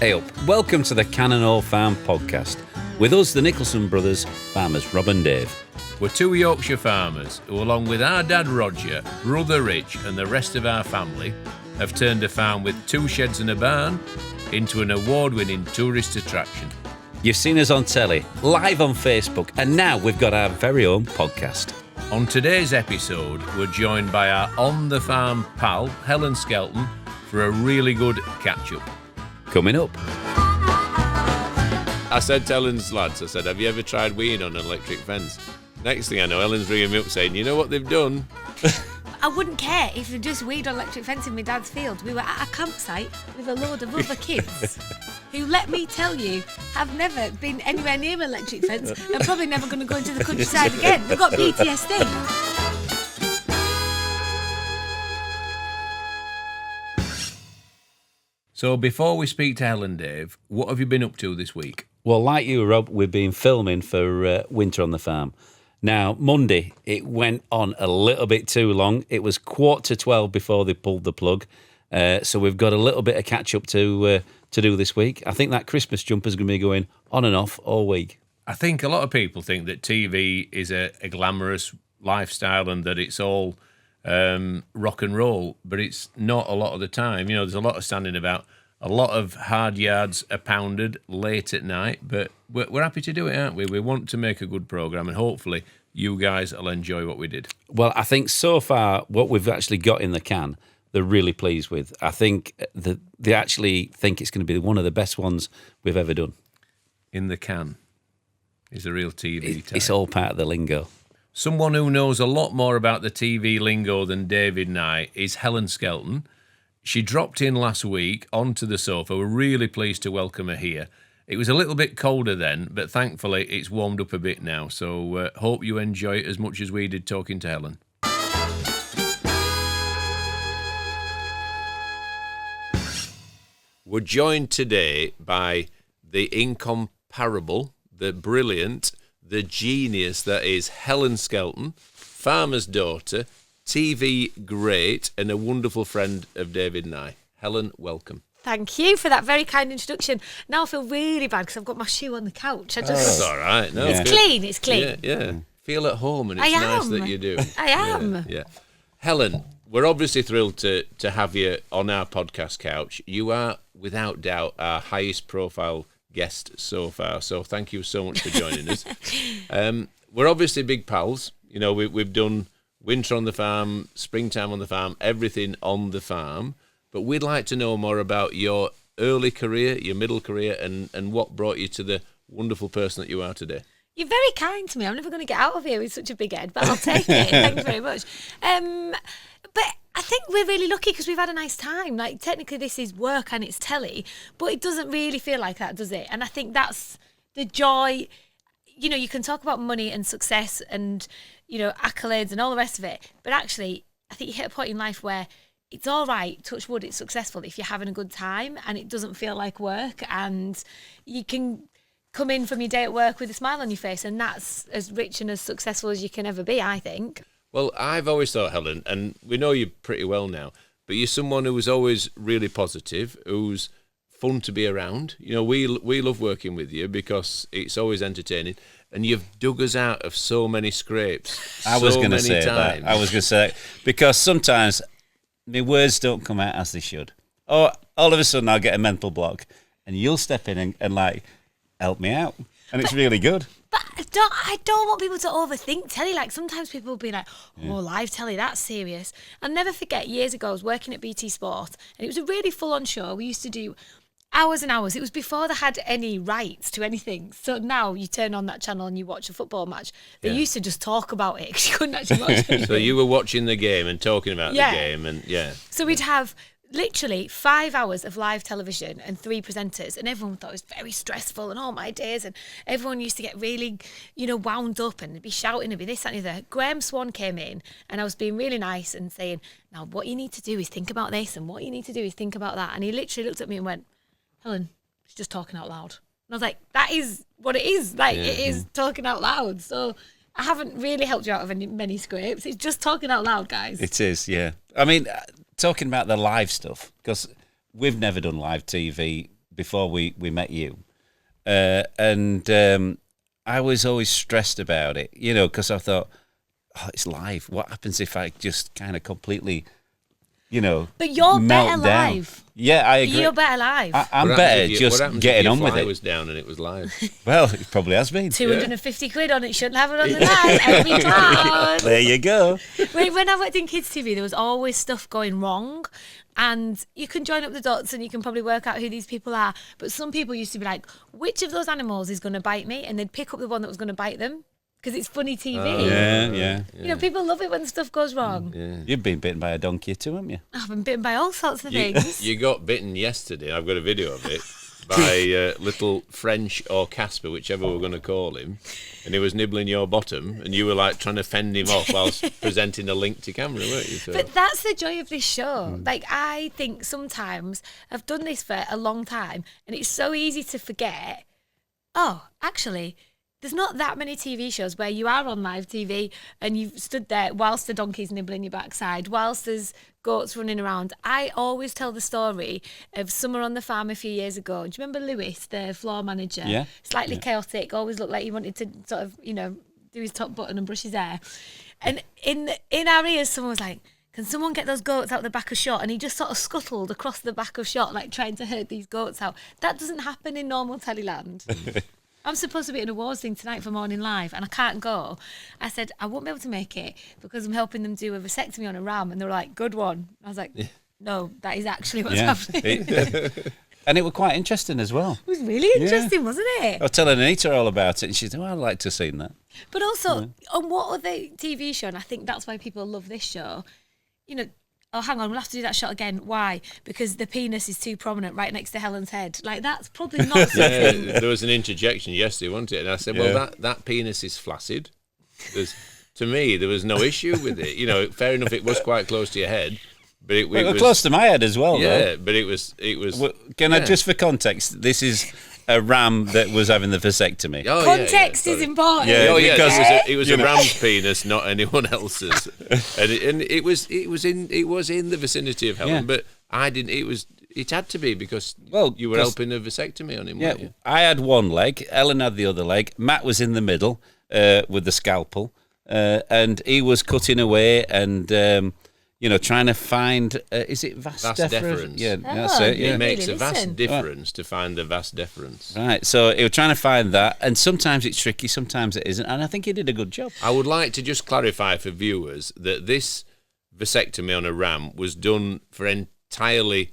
Hey up, welcome to the Cannon Hall Farm podcast. With us, the Nicholson brothers, farmers Rob and Dave. We're two Yorkshire farmers who, along with our dad Roger, brother Rich and the rest of our family, have turned a farm with 2 sheds and a barn into an award-winning tourist attraction. You've seen us on telly, live on Facebook, and now we've got our very own podcast. On today's episode, we're joined by our on-the-farm pal, Helen Skelton, for a really good catch-up. Coming up. I said to Helen's lads, I said, have you ever tried weeing on an electric fence? Next thing I know, Helen's ringing me up saying, you know what they've done? I wouldn't care if they just weed on electric fence in my dad's field. We were at a campsite with a load of other kids who, let me tell you, have never been anywhere near an electric fence and probably never going to go into the countryside again. They've got PTSD. So before we speak to Helen, Dave, what have you been up to this week? Well, like you, Rob, we've been filming for Winter on the Farm. Now, Monday, it went on a little bit too long. It was 11:45 before they pulled the plug. So we've got a little bit of catch-up to do this week. I think that Christmas jumper's going to be going on and off all week. I think a lot of people think that TV is a glamorous lifestyle and that it's all rock and roll, but it's not a lot of the time. You know, there's a lot of standing about. A lot of hard yards are pounded late at night, but we're happy to do it, aren't we? We want to make a good programme, and hopefully you guys will enjoy what we did. Well, I think so far what we've actually got in the can, they're really pleased with. I think that they actually think it's going to be one of the best ones we've ever done. In the can is a real TV type. It's all part of the lingo. Someone who knows a lot more about the TV lingo than David and I is Helen Skelton. She dropped in last week onto the sofa. We're really pleased to welcome her here. It was a little bit colder then, but thankfully it's warmed up a bit now. So hope you enjoy it as much as we did talking to Helen. We're joined today by the incomparable, the brilliant, the genius that is Helen Skelton, farmer's daughter, TV great, and a wonderful friend of David and I. Helen, welcome. Thank you for that very kind introduction. Now I feel really bad because I've got my shoe on the couch. That's all right. No, it's clean. It's clean. Yeah. Feel at home, and it's nice that you do. I am. Yeah. Helen, we're obviously thrilled to have you on our podcast couch. You are, without doubt, our highest profile guest so far. So thank you so much for joining us. We're obviously big pals. You know, we've done Winter on the Farm, Springtime on the Farm, everything on the farm. But we'd like to know more about your early career, your middle career, and what brought you to the wonderful person that you are today. You're very kind to me. I'm never going to get out of here with such a big head, but I'll take it. Thanks very much. But I think we're really lucky because we've had a nice time. Like, technically this is work and it's telly, but it doesn't really feel like that, does it? And I think that's the joy. You know, you can talk about money and success and, you know, accolades and all the rest of it. But actually, I think you hit a point in life where it's all right, touch wood, it's successful if you're having a good time and it doesn't feel like work, and you can come in from your day at work with a smile on your face, and that's as rich and as successful as you can ever be, I think. Well, I've always thought, Helen, and we know you pretty well now, but you're someone who was always really positive, who's fun to be around. You know, we love working with you because it's always entertaining, and you've dug us out of so many scrapes. I was going to say that because sometimes my words don't come out as they should. Or all of a sudden I'll get a mental block, and you'll step in and like help me out, and it's really good. But I don't want people to overthink telly. Like, sometimes people will be like, live telly, that's serious. I'll never forget, years ago, I was working at BT Sport, and it was a really full-on show. We used to do hours and hours. It was before they had any rights to anything. So now you turn on that channel and you watch a football match. They used to just talk about it because you couldn't actually watch anything. So you were watching the game and talking about the game, and So we'd have literally 5 hours of live television and 3 presenters, and everyone thought it was very stressful and all my days, and everyone used to get really, you know, wound up and be shouting and be this, that and the other. Graham Swan came in and I was being really nice and saying, now what you need to do is think about this and what you need to do is think about that. And he literally looked at me and went, Helen, she's just talking out loud. And I was like, that is what it is. Like, it is talking out loud. So I haven't really helped you out of many scrapes. It's just talking out loud, guys. It is, yeah. I mean, talking about the live stuff, because we've never done live TV before we met you, and I was always stressed about it, because I thought, oh, it's live. What happens if I just kind of completely, But you're melt better down? live. Yeah, I agree. You're better live. I'm What better happens if just what happens getting if your on with fly it. was down and it was live? Well, it probably has been. 250 quid on it, shouldn't have it on the night every time. There you go. When I worked in kids TV, there was always stuff going wrong, and you can join up the dots and you can probably work out who these people are. But some people used to be like, which of those animals is going to bite me? And they'd pick up the one that was going to bite them because it's funny TV. Yeah. People love it when stuff goes wrong. You've been bitten by a donkey too, haven't you? I've been bitten by all sorts of things. You got bitten yesterday. I've got a video of it by little French or Casper, whichever we're going to call him, and he was nibbling your bottom, and you were like trying to fend him off whilst presenting a link to camera, weren't you? So. But that's the joy of this show. Like, I think sometimes I've done this for a long time, and it's so easy to forget. Oh, actually, there's not that many TV shows where you are on live TV and you've stood there whilst the donkey's nibbling your backside, whilst there's goats running around. I always tell the story of Summer on the Farm a few years ago. Do you remember Lewis, the floor manager? Yeah. Slightly chaotic, always looked like he wanted to sort of, do his top button and brush his hair. And in our ears, someone was like, can someone get those goats out the back of shot? And he just sort of scuttled across the back of shot, like trying to herd these goats out. That doesn't happen in normal Tellyland. I'm supposed to be at an awards thing tonight for Morning Live and I can't go. I said, I won't be able to make it because I'm helping them do a vasectomy on a ram. And they were like, good one. I was like, no, that is actually what's happening. And it was quite interesting as well. It was really interesting, wasn't it? I was telling Anita all about it and she said, I'd like to have seen that. But also, on what other TV show, and I think that's why people love this show, oh, hang on, we'll have to do that shot again. Why? Because the penis is too prominent right next to Helen's head. Like, that's probably not something. There was an interjection yesterday, wasn't it? And I said, well, that penis is flaccid. To me, there was no issue with it. Fair enough, it was quite close to your head. But it was close to my head as well, yeah, though. but it was. Well, I, just for context, this is a ram that was having the vasectomy. Oh, Context is important. Yeah, because it was a know. ram's penis, not anyone else's, and it was in the vicinity of Helen, Yeah. but I didn't. It had to be because you were helping a vasectomy on him. Yeah, Weren't you? I had one leg, Ellen had the other leg, Matt was in the middle with the scalpel, and he was cutting away and. Trying to find, is it vas deferens? Yeah, that's it. Yeah. It makes Really a vast listen. difference to find a vas deferens. Right, so he was trying to find that, and sometimes it's tricky, sometimes it isn't, and I think he did a good job. I would like to just clarify for viewers that this vasectomy on a ram was done for entirely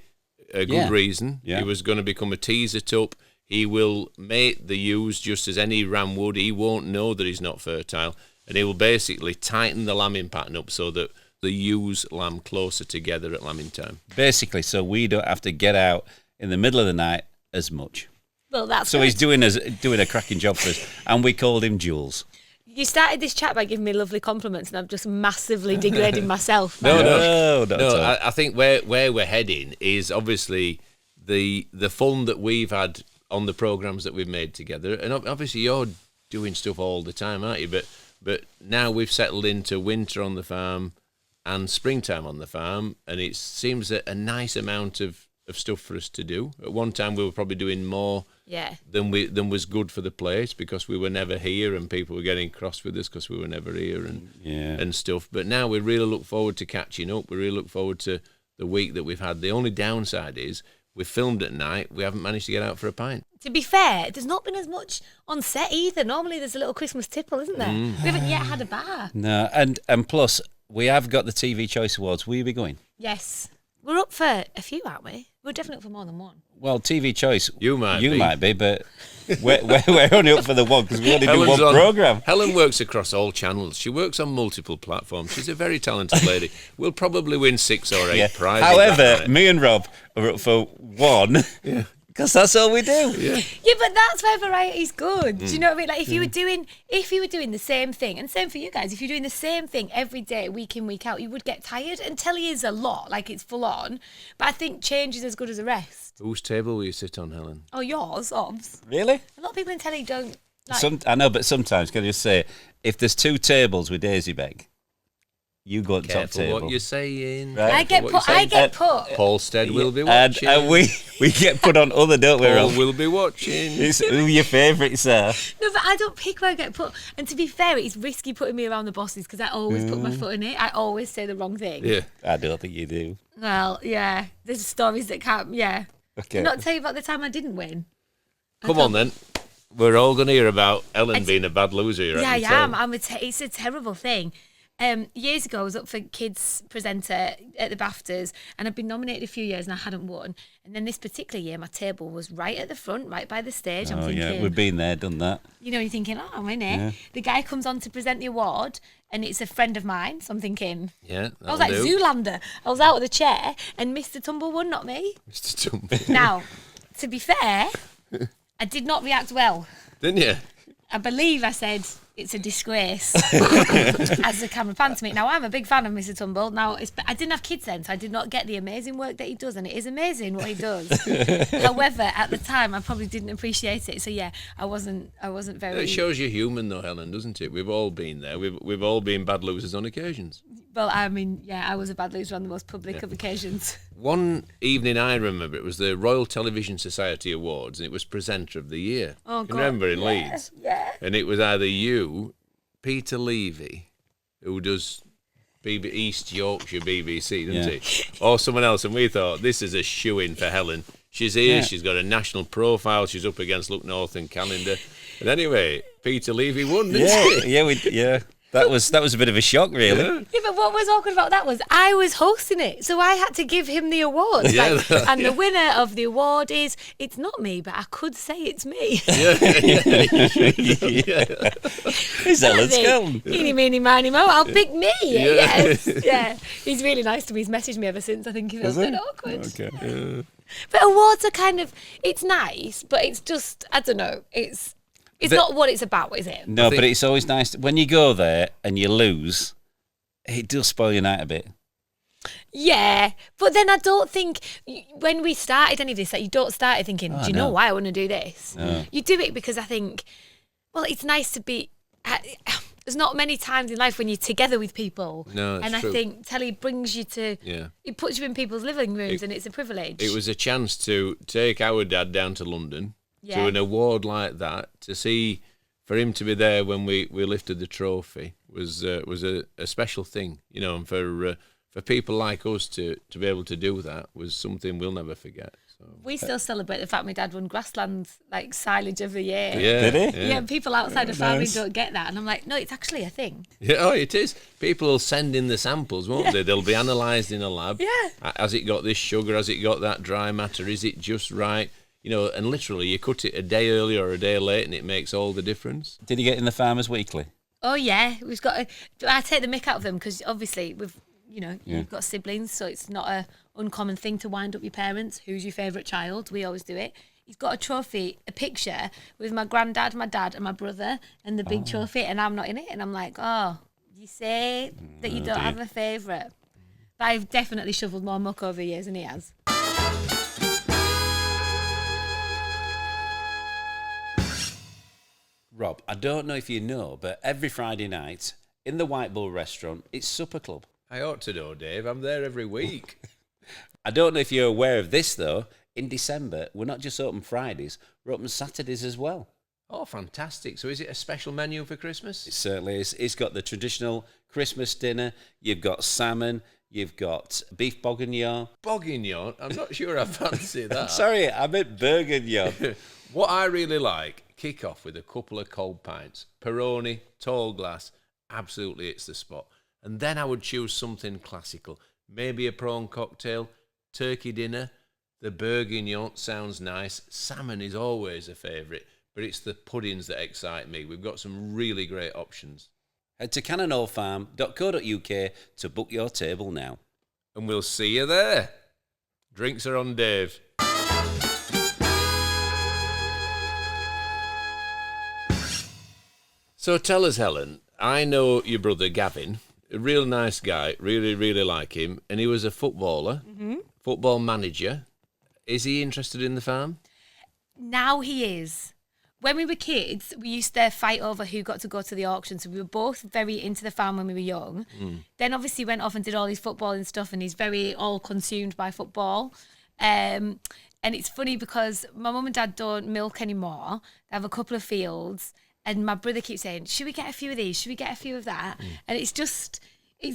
a good reason. Yeah. He was going to become a teaser tup. He will mate the ewes just as any ram would. He won't know that he's not fertile, and he will basically tighten the lambing pattern up so that the ewes lamb closer together at lambing time. Basically, so we don't have to get out in the middle of the night as much. Well, that's So good. he's doing a cracking job for us, and we called him Jules. You started this chat by giving me lovely compliments, and I'm just massively degrading myself. No, not at all. I think where we're heading is obviously the fun that we've had on the programmes that we've made together, and obviously you're doing stuff all the time, aren't you? But now we've settled into winter on the farm and springtime on the farm, and it seems a nice amount of stuff for us to do. At one time, we were probably doing more than was good for the place because we were never here, and people were getting cross with us because we were never here and stuff. But now we really look forward to catching up. We really look forward to the week that we've had. The only downside is we filmed at night. We haven't managed to get out for a pint. To be fair, there's not been as much on set either. Normally, there's a little Christmas tipple, isn't there? We haven't yet had a bar. No, and plus, we have got the TV Choice Awards. Will you be going? Yes. We're up for a few, aren't we? We're definitely up for more than one. Well, TV Choice, You might be. but we're only up for the one because we only do one programme. Helen works across all channels. She works on multiple platforms. She's a very talented lady. We'll probably win 6 or 8 prizes. However, that night. me and Rob are up for one because that's all we do. Yeah. Yeah, but that's where variety's good. Do you know what I mean? Like if you were doing the same thing, and same for you guys, if you're doing the same thing every day, week in, week out, you would get tired. And telly is a lot, like it's full on. But I think change is as good as a rest. Whose table will you sit on, Helen? Oh, yours, obs. Really? A lot of people in telly don't like. I know, but sometimes, can I just say, if there's 2 tables with Daisy Beg, You go on top Careful table. what you're saying. Right. I get What you put. I saying? get put. Paul Stead will be And watching. we get put on other, don't we, Paul Rob? will be watching. It's who your favourites are. No, but I don't pick where I get put. And to be fair, it's risky putting me around the bosses because I always put my foot in it. I always say the wrong thing. Yeah. I don't think you do. Well, yeah. There's stories that can't. Yeah. Okay. Not tell you about the time I didn't win. Come on then. We're all going to hear about Ellen being a bad loser. You Yeah, I reckon? am. It's a terrible thing. Years ago, I was up for kids presenter at the BAFTAs, and I'd been nominated a few years, and I hadn't won. And then this particular year, my table was right at the front, right by the stage. I'm thinking, yeah, we've been there, done that. you know, you're thinking, oh, I'm in it. Yeah. The guy comes on to present the award, and it's a friend of mine. So I'm thinking, Yeah. I was like Zoolander. I was out of the chair, and Mr Tumble won, not me. Mr. Tumble. Now, to be fair, I did not react well. Didn't you? I believe I said it's a disgrace as the camera panned to me. Now, I'm a big fan of Mr Tumble. Now, I didn't have kids then, so I did not get the amazing work that he does, and it is amazing what he does. However, at the time, I probably didn't appreciate it. So yeah, I wasn't very. It shows you're human, though, Helen, doesn't it? We've all been there. We've all been bad losers on occasions. Well, I mean, yeah, I was a bad loser on the most public of occasions. One evening I remember, it was the Royal Television Society Awards, and it was Presenter of the Year. Oh, You God. remember in Leeds? Yeah. And it was either you, Peter Levy, who does East Yorkshire BBC, doesn't he? Or someone else. And we thought, this is a shoo-in for Helen. She's here, she's got a national profile, she's up against Look North and Calendar. And anyway, Peter Levy won, didn't he? Yeah. That was a bit of a shock, really. Yeah, but what was awkward about that was I was hosting it, so I had to give him the award. Yeah. And the winner of the award is, it's not me, but I could say it's me. It's Helen Skelton. Eeny, meeny, miny, mo, I'll pick me. Yeah. Yes. Yeah. He's really nice to me. He's messaged me ever since. I think he feels a bit awkward. Okay. But awards are kind of, it's nice, but it's just, I don't know, it's not what it's about, is it? No, but it's always nice when you go there and you lose. It does spoil your night a bit. Yeah, but then I don't think when we started any of this, that you don't start it thinking, do you know why I want to do this? No. You do it because I think, well, it's nice to be. There's not many times in life when you're together with people. No, that's and true. I think telly brings you to. Yeah. It puts you in people's living rooms, and it's a privilege. It was a chance to take our dad down to London Yeah. to an award like that, to see, for him to be there when we lifted the trophy was a special thing, you know, and for people like us to be able to do that was something we'll never forget. So. We still celebrate the fact my dad won grassland silage of the year. Yeah, Did he? Yeah, people outside of farming nice. don't get that, and I'm like, no, it's actually a thing. Yeah, oh, it is. People will send in the samples, won't they? They'll be analysed in a lab. Yeah. Has it got this sugar? Has it got that dry matter? Is it just right? You know, and literally you cut it a day early or a day late, and it makes all the difference. Did you get in the Farmers Weekly? Oh yeah, we've got. I take the mick out of them because obviously you've got siblings, so it's not a uncommon thing to wind up your parents. Who's your favourite child? We always do it. He's got a trophy, a picture with my granddad, my dad, and my brother, and the big trophy, and I'm not in it. And I'm like, oh, you say that you don't have a favourite. But I've definitely shoveled more muck over the years than he has. Rob, I don't know if you know, but every Friday night in the White Bull restaurant, it's supper club. I ought to know, Dave. I'm there every week. I don't know if you're aware of this, though. In December, we're not just open Fridays, we're open Saturdays as well. Oh, fantastic. So is it a special menu for Christmas? It certainly is. It's got the traditional Christmas dinner. You've got salmon. You've got beef bourguignon. Bourguignon? I'm not sure I fancy that. Sorry, I meant bourguignon. What I really like, kick off with a couple of cold pints. Peroni, tall glass, absolutely it's the spot. And then I would choose something classical. Maybe a prawn cocktail, turkey dinner. The bourguignon sounds nice. Salmon is always a favourite, but it's the puddings that excite me. We've got some really great options. Head to cannonallfarm.co.uk to book your table now. And we'll see you there. Drinks are on Dave. So tell us, Helen, I know your brother Gavin, a real nice guy, really, really like him, and he was a footballer, football manager. Is he interested in the farm? Now he is. when we were kids, we used to fight over who got to go to the auction. So we were both very into the farm when we were young. Then obviously went off and did all his football and stuff, and he's very all consumed by football. And it's funny because my mum and dad don't milk anymore. They have a couple of fields, and my brother keeps saying, should we get a few of these? Should we get a few of that? And it's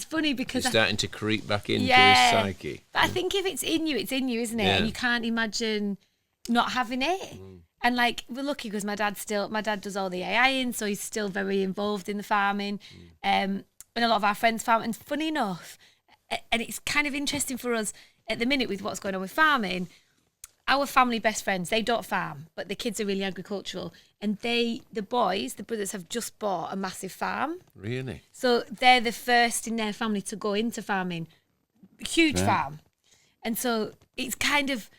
funny because It's starting to creep back into his psyche. But I think if it's in you, isn't it? Yeah. And you can't imagine not having it. And like, we're lucky because my dad does all the AIing, so he's still very involved in the farming. And a lot of our friends farm. And funny enough, and it's kind of interesting for us at the minute with what's going on with farming, our family best friends, they don't farm, but the kids are really agricultural. And the brothers have just bought a massive farm. Really? So they're the first in their family to go into farming. Huge farm. And so it's kind of,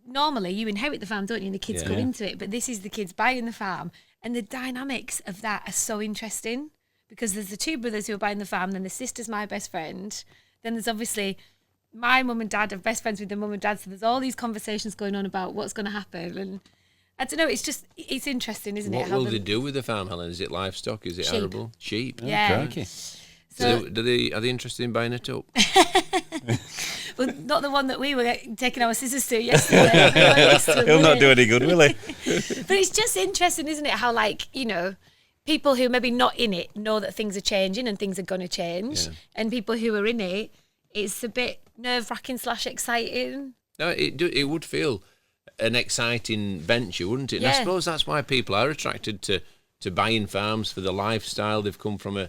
normally you inherit the farm, don't you? And the kids go into it. But this is the kids buying the farm. And the dynamics of that are so interesting because there's the two brothers who are buying the farm, then the sister's my best friend. Then there's obviously my mum and dad are best friends with their mum and dad. So there's all these conversations going on about what's going to happen. And I don't know, it's interesting, isn't it? What will they do with the farm, Helen? Is it livestock? Is it Sheep. arable? Sheep? Yeah. Crikey. So, Are they interested in buying it up? well, not the one that we were taking our scissors to yesterday. He'll not do any good, will he? But it's just interesting, isn't it? How people who maybe not in it know that things are changing and things are going to change. Yeah. And people who are in it, it's a bit nerve-wracking / exciting. No, it would feel an exciting venture, wouldn't it? And I Yeah. suppose that's why people are attracted to buying farms for the lifestyle. They've come from a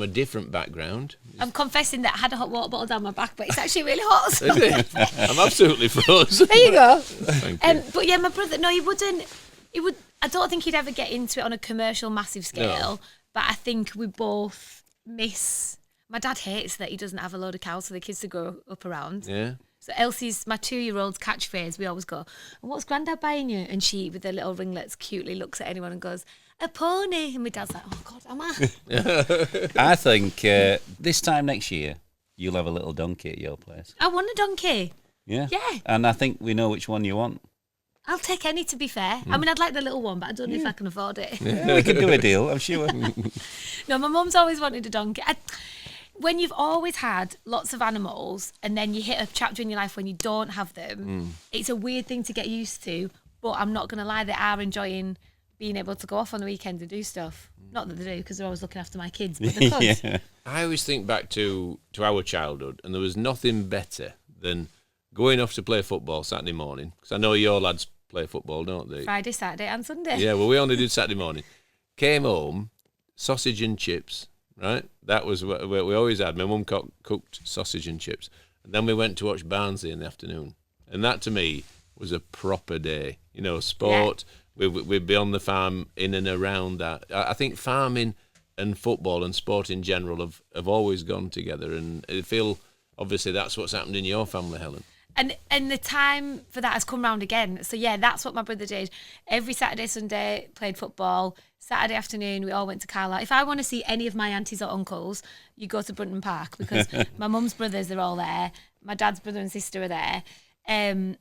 different background. I'm confessing that I had a hot water bottle down my back, but it's actually really hot. So. Is it? I'm absolutely frozen. There you go. Thank you. But yeah, my brother, no, he wouldn't. He would. I don't think he'd ever get into it on a commercial, massive scale. No. But I think we both miss. My dad hates that he doesn't have a load of cows for the kids to grow up around. Yeah. So Elsie's, my 2-year-old's catchphrase, we always go, and what's Grandad buying you? And she, with her little ringlets, cutely looks at anyone and goes, a pony. And my dad's like, oh God, am I? I think this time next year, you'll have a little donkey at your place. I want a donkey. Yeah? Yeah. And I think we know which one you want. I'll take any, to be fair. I mean, I'd like the little one, but I don't know if I can afford it. Yeah, we can do a deal, I'm sure. No, my mum's always wanted a donkey. When you've always had lots of animals and then you hit a chapter in your life when you don't have them, it's a weird thing to get used to. But I'm not going to lie, they are enjoying being able to go off on the weekends and do stuff. Not that they do, because they're always looking after my kids, but they could. Yeah. I always think back to our childhood, and there was nothing better than going off to play football Saturday morning. Because I know your lads play football, don't they? Friday, Saturday and Sunday. Yeah, well, we only did Saturday morning. Came home, sausage and chips, right? That was what we always had. My mum cooked sausage and chips. And then we went to watch Barnsley in the afternoon. And that, to me, was a proper day. Sport. Yeah. We'd be on the farm in and around that. I think farming and football and sport in general have always gone together. And I feel, obviously, that's what's happened in your family, Helen. And the time for that has come round again. So, yeah, that's what my brother did. Every Saturday, Sunday, played football. Saturday afternoon, we all went to Carlisle. If I want to see any of my aunties or uncles, you go to Brunton Park because my mum's brothers, they're all there. My dad's brother and sister are there. And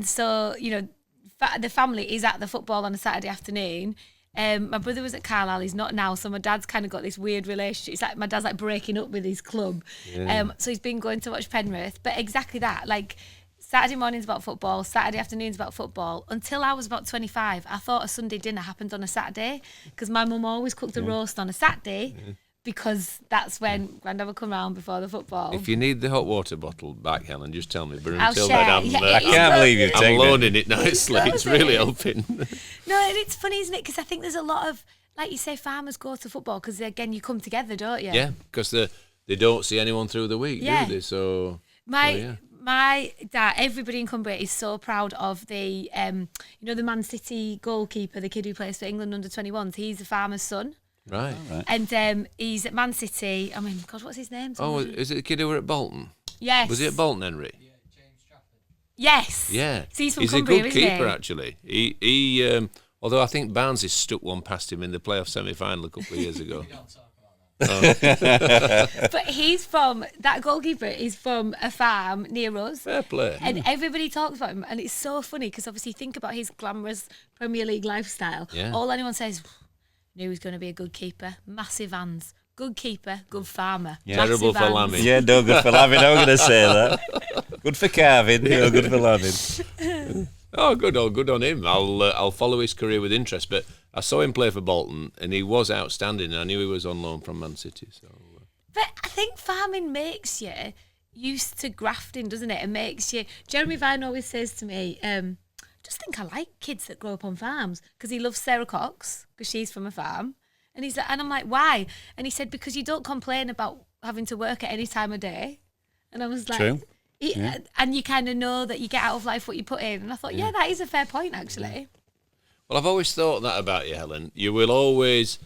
so, the family is at the football on a Saturday afternoon. My brother was at Carlisle, he's not now, so my dad's kind of got this weird relationship. It's like my dad's like breaking up with his club. Yeah. So he's been going to watch Penrith. But exactly that, like Saturday morning's about football, Saturday afternoon's about football. Until I was about 25, I thought a Sunday dinner happened on a Saturday because my mum always cooked a roast on a Saturday because that's when Grandad would come round before the football. If you need the hot water bottle back, Helen, just tell me. But I'll until share. then, I can't believe you've I'm taken loading it nicely. It's really helping. No, and it's funny, isn't it? Because I think there's a lot of, like you say, farmers go to football because, again, you come together, don't you? Yeah, because they don't see anyone through the week, Yeah. do they? So My dad, everybody in Cumbria is so proud of the, the Man City goalkeeper, the kid who plays for England under 21s. He's a farmer's son. Right. And he's at Man City. I mean, God, what's his name? Oh, is it the kid who were at Bolton? Yes. Was he at Bolton, Henry? Yes. Yeah. So he's from a Cumbria, good isn't keeper, he? actually. He although I think Barnsley stuck one past him in the playoff semi-final a couple of years ago. But that goalkeeper is from a farm near us. Fair play. And everybody talks about him. And it's so funny because obviously think about his glamorous Premier League lifestyle. Yeah. All anyone says, knew he was going to be a good keeper. Massive hands. Good keeper, good farmer. Yeah. Terrible for hands. lambing. Yeah, no good for lambing. I'm going to say that. Good for carving, no good for lambing. Oh, good. Oh, good on him. I'll follow his career with interest. But I saw him play for Bolton, and he was outstanding. I knew he was on loan from Man City. So. But I think farming makes you used to grafting, doesn't it? It makes you... Jeremy Vine always says to me, just think I like kids that grow up on farms, because he loves Sarah Cox, because she's from a farm. And I'm like, why? And he said, because you don't complain about having to work at any time of day. And I was like... True. And you kind of know that you get out of life what you put in. And I thought, yeah, that is a fair point, actually. Well, I've always thought that about you, Helen. You will always...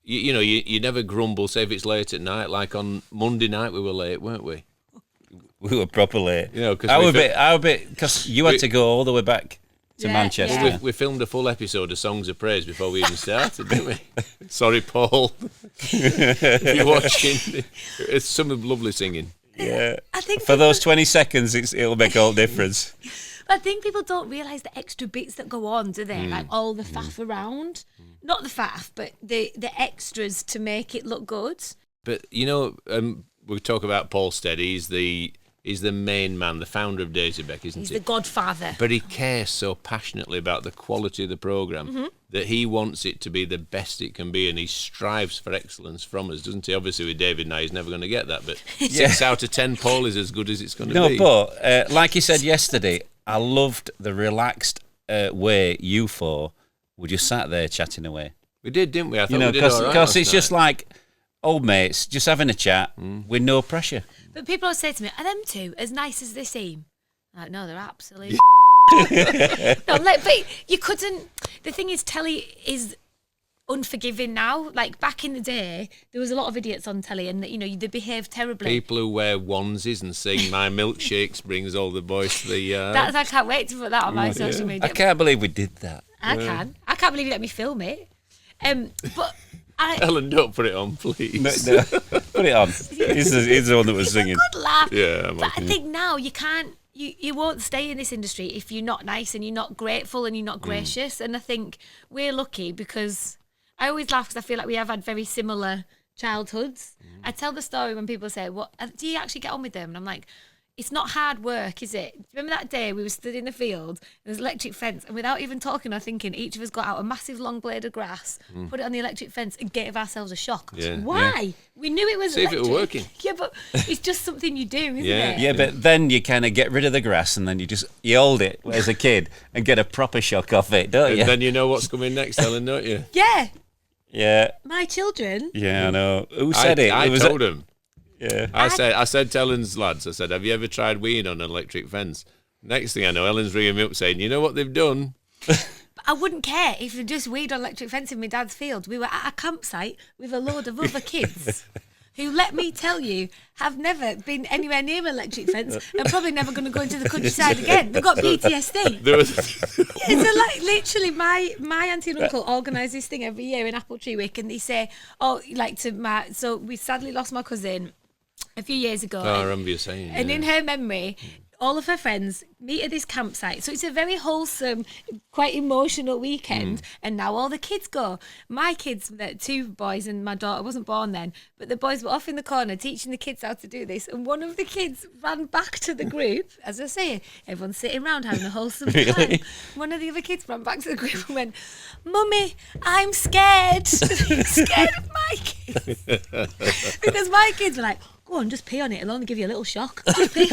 You never grumble, say if it's late at night. Like on Monday night, we were late, weren't we? We were proper late. You know, because you had to go all the way back to Manchester. Yeah. We filmed a full episode of Songs of Praise before we even started, didn't we? Sorry, Paul. If you're watching, it's some lovely singing. Yeah. I think for those 20 seconds, it'll make all the difference. I think people don't realise the extra bits that go on, do they? Like all the faff around. Not the faff, but the extras to make it look good. But, we talk about Paul Stead. He's the main man, the founder of Daisy Beck, isn't He's he? the godfather. But he cares so passionately about the quality of the programme that he wants it to be the best it can be, and he strives for excellence from us, doesn't he? Obviously, with David now, he's never going to get that, but 6 out of 10, Paul, is as good as it's going to be. No, but like you said yesterday, I loved the relaxed way you four were just sat there chatting away. We did, didn't we? I thought we did all right because it's last just night. like old mates just having a chat with no pressure. But people always say to me, are them two as nice as they seem? I'm like, no, they're absolutely... No, like, but you couldn't... The thing is, telly is unforgiving now. Like, back in the day, there was a lot of idiots on telly and, they behaved terribly. People who wear onesies and sing My Milkshakes brings all the boys to the yard. I can't wait to put that on my social media. I can't believe we did that. I can't believe you let me film it. But Helen, don't put it on, please. No, put it on. He's the one that was singing. good laugh. Yeah, but I think now you can't. You won't stay in this industry if you're not nice and you're not grateful and you're not gracious. And I think we're lucky because I always laugh because I feel like we have had very similar childhoods. I tell the story when people say, "What do you actually get on with them?" And I'm like, it's not hard work, is it? Remember that day we were stood in the field and there's an electric fence, and without even talking or thinking, each of us got out a massive long blade of grass, put it on the electric fence, and gave ourselves a shock. Yeah. Why? We knew it was See if it electric. were working. Yeah, but it's just something you do, isn't it? Yeah, but then you kind of get rid of the grass and then you hold it as a kid and get a proper shock off it, don't And you? then you know what's coming next, Helen, don't you? Yeah. Yeah. My children. Yeah, I know. Who said it? I It was told him. Yeah. I said to Helen's lads, I said, have you ever tried weeing on an electric fence? Next thing I know, Helen's ringing me up saying, you know what they've done? I wouldn't care if they just weed on electric fence in my dad's field. We were at a campsite with a load of other kids who, let me tell you, have never been anywhere near an electric fence and probably never going to go into the countryside again. They've got PTSD. Yeah, so like literally my auntie and uncle organise this thing every year in Apple Tree Week, and they say, so we sadly lost my cousin a few years ago. I remember you saying. And in her memory, all of her friends meet at this campsite. So it's a very wholesome, quite emotional weekend. And now all the kids go. My kids, the 2 boys and my daughter wasn't born then, but the boys were off in the corner teaching the kids how to do this. And one of the kids ran back to the group. As I say, everyone's sitting around having a wholesome time. One of the other kids ran back to the group and went, "Mummy, I'm scared." Scared of my kids. Because my kids were like, "Go on, just pee on it. It'll only give you a little shock." Just pee.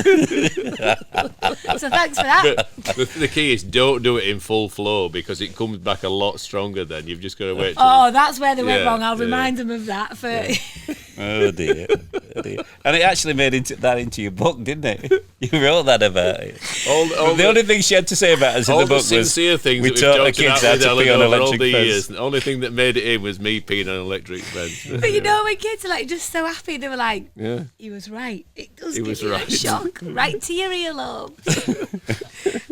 So thanks for that. But the key is don't do it in full flow because it comes back a lot stronger then. You've just got to wait. That's where they went Yeah, wrong. I'll yeah. remind them of that. Oh dear. And it actually made that into your book, didn't it? You wrote that about it. The only thing she had to say about us in all the book the sincere was things we that taught the we've kids talked how about to with pee on Helen over all electric the fence. years. The only thing that made it in was me peeing on an electric fence. But you know, when kids are like just so happy, they were like, Yeah. "He was right. It does He give was you right." a shock right to your earlobe."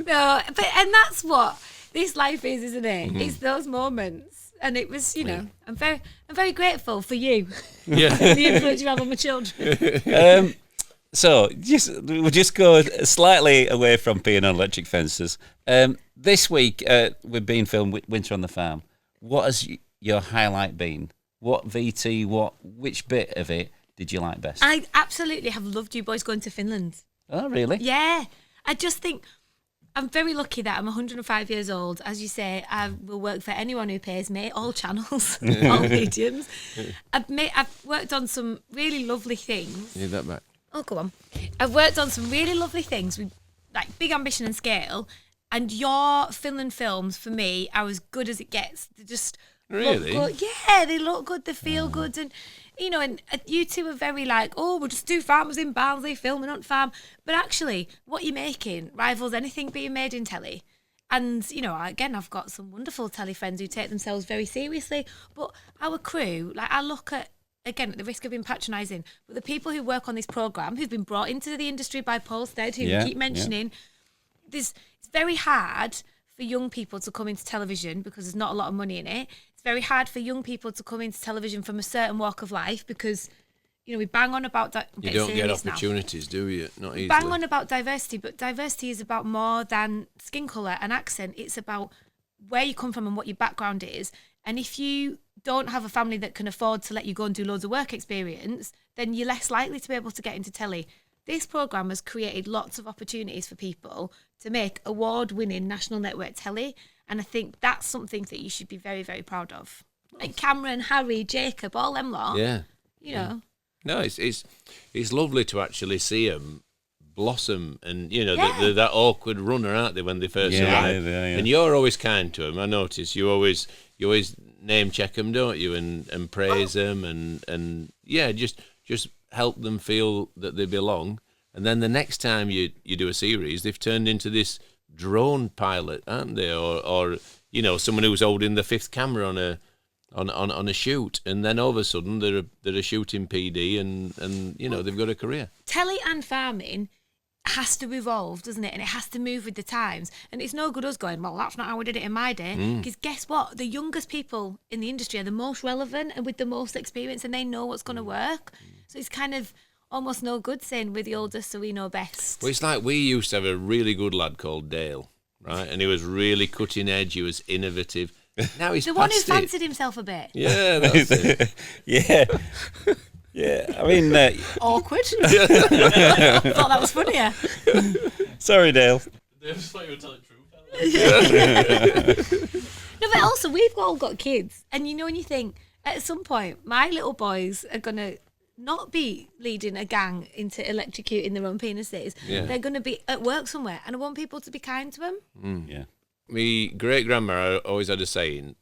No, and that's what this life is, isn't it? It's those moments. And it was, I'm very grateful for you. Yeah. The influence you have on my children. So we'll just go slightly away from peeing on electric fences. This week we've been filmed Winter on the Farm. What has your highlight been? What VT? Which bit of it did you like best? I absolutely have loved you boys going to Finland. Oh, really? Yeah. I just think I'm very lucky that I'm 105 years old. As you say, I will work for anyone who pays me, all channels, all mediums. I've worked on some really lovely things. Need that back. Oh, go on. I've worked on some really lovely things with like big ambition and scale. And your Finland films, for me, are as good as it gets. They just Really? look good. Yeah, they look good. They feel good. And, and you two are very like, oh, we'll just do farmers in Barnsley, filming on farm. But actually, what you're making rivals anything being made in telly. And, again, I've got some wonderful telly friends who take themselves very seriously. But our crew, like, I look at, again, at the risk of being patronising, but the people who work on this programme, who've been brought into the industry by Paul Stead, who we keep mentioning, it's very hard for young people to come into television because there's not a lot of money in it. It's very hard for young people to come into television from a certain walk of life because, we bang on about that. You don't get opportunities, do you? Not easily. Bang on about diversity, but diversity is about more than skin colour and accent. It's about where you come from and what your background is. And if you don't have a family that can afford to let you go and do loads of work experience, then you're less likely to be able to get into telly. This programme has created lots of opportunities for people to make award-winning national network telly, and I think that's something that you should be very, very proud of. Like Cameron, Harry, Jacob, all them lot. Yeah. No, it's lovely to actually see them blossom, and they're that awkward runner, aren't they, when they first arrive? Yeah. And you're always kind to them. I notice you always name check them, don't you, and praise them, and just help them feel that they belong. And then the next time you do a series, they've turned into this drone pilot, aren't they? Or someone who's holding the fifth camera on a shoot, and then all of a sudden they're a shooting PD, and they've got a career. Telly and farming has to evolve, doesn't it? And it has to move with the times. And it's no good us going, well, that's not how we did it in my day. Because guess what? The youngest people in the industry are the most relevant and with the most experience, and they know what's going to work. So it's kind of almost no good saying we're the oldest, so we know best. Well, it's like we used to have a really good lad called Dale, right? And he was really cutting edge. He was innovative. Now he's the one who past it. fancied himself a bit. Yeah, that's it. Yeah. I mean, Awkward. I thought that was funnier. sorry, Dale. They just thought you were telling the truth. No, but also we've all got kids, and when you think at some point my little boys are gonna not be leading a gang into electrocuting their own penises. Yeah. They're gonna be at work somewhere, and I want people to be kind to them. Yeah. My great-grandma always had a saying,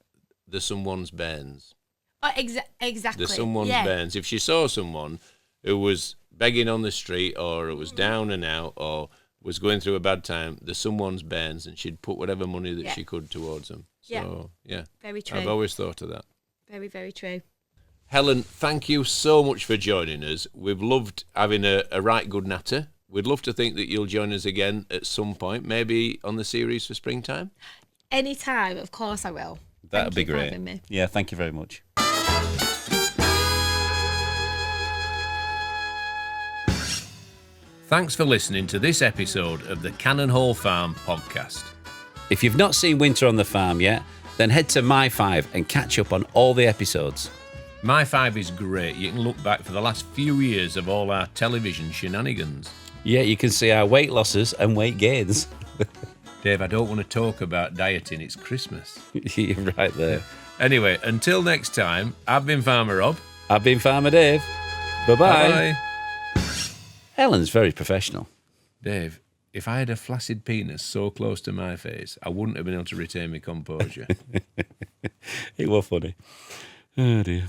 there's someone's bairns. Oh, exactly. There's someone's bairns. If she saw someone who was begging on the street, or it was down and out, or was going through a bad time, there's someone's bairns, and she'd put whatever money that she could towards them. So, yeah. Very true. I've always thought of that. Very, very true. Helen, thank you so much for joining us. We've loved having a right good natter. We'd love to think that you'll join us again at some point, maybe on the series for springtime. Anytime, of course I will. That'd be Thank you for great. having me. Yeah, thank you very much. Thanks for listening to this episode of the Cannon Hall Farm podcast. If you've not seen Winter on the Farm yet, then head to My5 and catch up on all the episodes. My 5 is great. You can look back for the last few years of all our television shenanigans. Yeah, you can see our weight losses and weight gains. Dave, I don't want to talk about dieting. It's Christmas. You're right there. Anyway, until next time, I've been Farmer Rob. I've been Farmer Dave. Bye-bye. Bye. Helen's very professional. Dave, if I had a flaccid penis so close to my face, I wouldn't have been able to retain my composure. It was funny. Oh, dear.